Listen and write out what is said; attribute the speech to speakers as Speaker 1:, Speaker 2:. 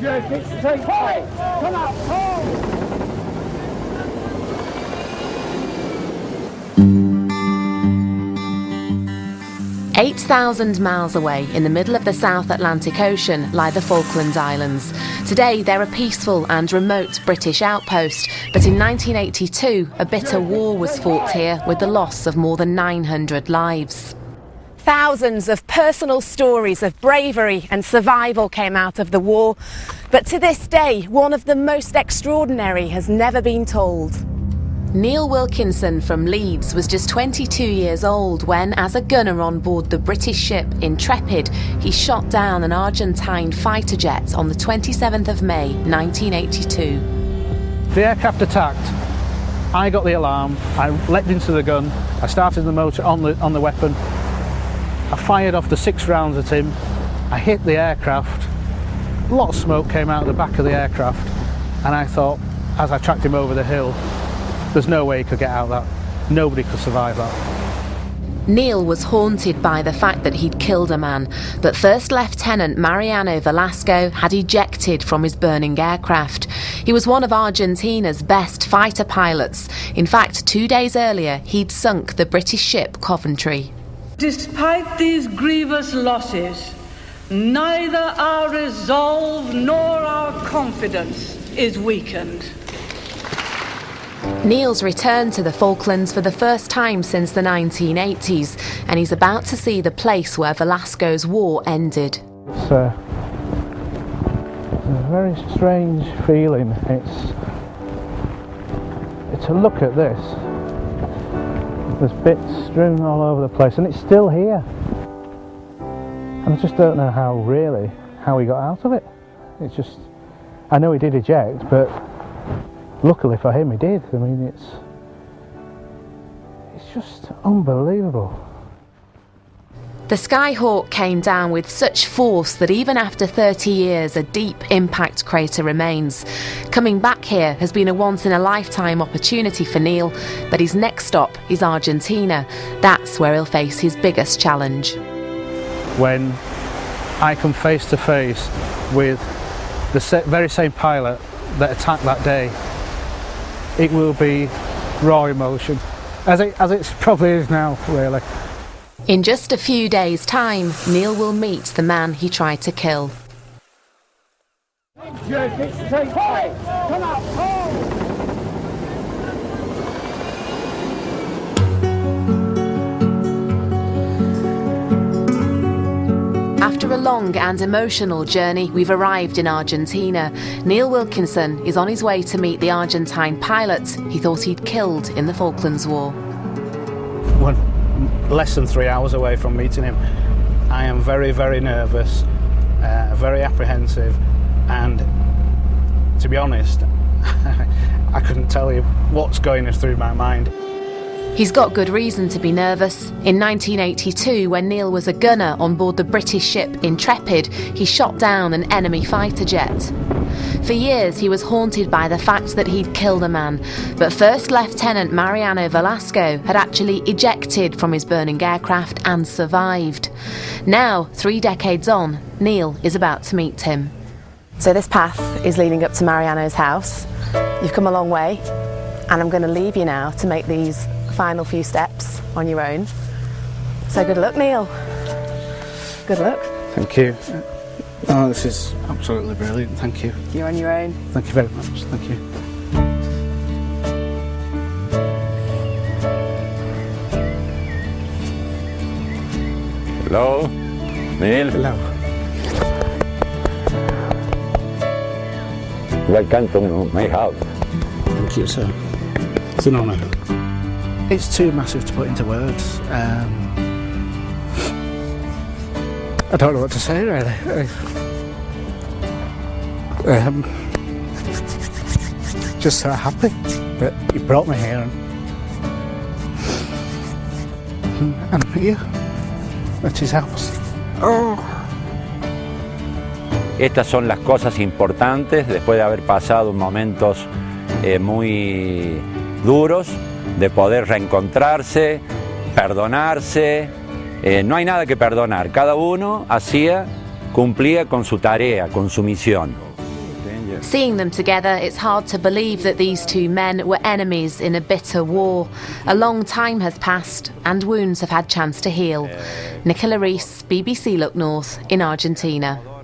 Speaker 1: jerk it straight. Hey, come out, hold!
Speaker 2: 8,000 miles away in the middle of the South Atlantic Ocean lie the Falkland Islands. Today they're a peaceful and remote British outpost, but in 1982 a bitter war was fought here with the loss of more than 900 lives. Thousands of personal stories of bravery and survival came out of the war, but to this day one of the most extraordinary has never been told. Neil Wilkinson from Leeds was just 22 years old when, as a gunner on board the British ship Intrepid, he shot down an Argentine fighter jet on the 27th of May 1982.
Speaker 3: The aircraft attacked. I got the alarm, I leapt into the gun, I started the motor on the weapon, I fired off the 6 rounds at him, I hit the aircraft, a lot of smoke came out of the back of the aircraft, and I thought, as I tracked him over the hill, there's no way he could get out of that. Nobody could survive that.
Speaker 2: Neil was haunted by the fact that he'd killed a man, but First Lieutenant Mariano Velasco had ejected from his burning aircraft. He was one of Argentina's best fighter pilots. In fact, 2 days earlier, he'd sunk the British ship Coventry.
Speaker 4: Despite these grievous losses, neither our resolve nor our confidence is weakened.
Speaker 2: Neil's returned to the Falklands for the first time since the 1980s, and he's about to see the place where Velasco's war ended.
Speaker 3: It's a very strange feeling. It's a look at this. There's bits strewn all over the place, and it's still here. And I just don't know how he got out of it. It's just, I know he did eject, but luckily for him he did. I mean, it's just unbelievable.
Speaker 2: The Skyhawk came down with such force that even after 30 years a deep impact crater remains. Coming back here has been a once-in-a-lifetime opportunity for Neil, but his next stop is Argentina. That's where he'll face his biggest challenge.
Speaker 3: When I come face to face with the very same pilot that attacked that day, it will be raw emotion, as it probably is now, really.
Speaker 2: In just a few days' time, Neil will meet the man he tried to kill.
Speaker 1: Jerk it straight. Hey, come out, hold!
Speaker 2: After a long and emotional journey, we've arrived in Argentina. Neil Wilkinson is on his way to meet the Argentine pilot he thought he'd killed in the Falklands War.
Speaker 3: We're less than 3 hours away from meeting him. I am very, very nervous, very apprehensive, and to be honest, I couldn't tell you what's going through my mind.
Speaker 2: He's got good reason to be nervous. In 1982, when Neil was a gunner on board the British ship Intrepid, he shot down an enemy fighter jet. For years, he was haunted by the fact that he'd killed a man, but First Lieutenant Mariano Velasco had actually ejected from his burning aircraft and survived. Now, 3 decades on, Neil is about to meet him. So this path is leading up to Mariano's house. You've come a long way, and I'm going to leave you now to make these final few steps on your own. So good luck, Neil. Good luck.
Speaker 3: Thank you. Oh, this is absolutely brilliant. Thank you.
Speaker 2: You're on your own.
Speaker 3: Thank you very much. Thank you.
Speaker 5: Hello, Neil.
Speaker 3: Hello.
Speaker 5: Welcome to my house.
Speaker 3: Thank you, sir. It's an honour. It's too massive to put into words. I don't know what to say, really. Just so happy that you brought me here and here at his house. Oh.
Speaker 5: Estas son las cosas importantes después de haber pasado momentos muy duros, de poder reencontrarse, perdonarse. No hay nada que perdonar, cada uno cumplía con su tarea, con su misión.
Speaker 2: Seeing them together, it's hard to believe that these two men were enemies in a bitter war. A long time has passed and wounds have had chance to heal. Nicola Rees, BBC Look North in Argentina.